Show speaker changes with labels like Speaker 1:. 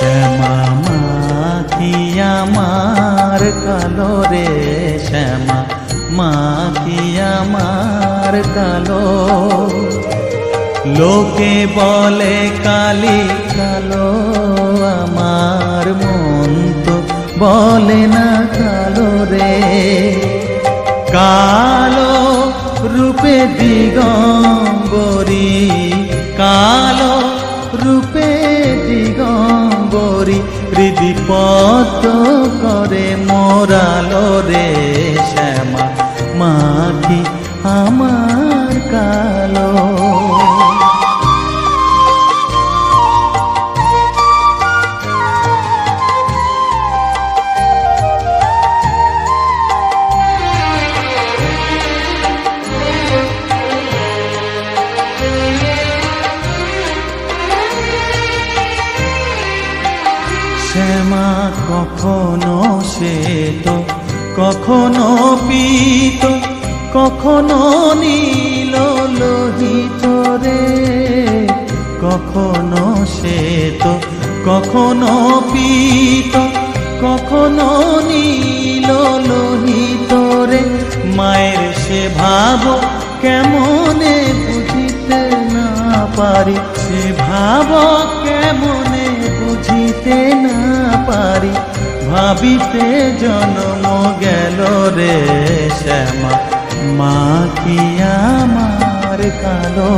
Speaker 1: শ্যামা মাখি আমার কালো রে, শ্যামা মাখি আমার কালো। লোকে বলে কালি কালো, আমার মন তো বলে না কালো রে। কালো রূপে দিগম্বরী, কালো রূপে দিগম্বরী, হৃদিপদ্ম করে মোরালো রে। শ্যামা মাখি আমার কালো। শ্যামা কখনো শ্বেত, কখনো পীত, কখনো নীল লোহিত রে। কখনো শ্বেত, কখনো পীত, কখনো নীল লোহিত রে। মায়ের সে ভাব কেমনে বুঝিতে না পারি, সে ভাব কেমনে বুঝিতে না পারি, ভাবিতে জন্ম গেল রে। শ্যামা মাখি আমার কালো।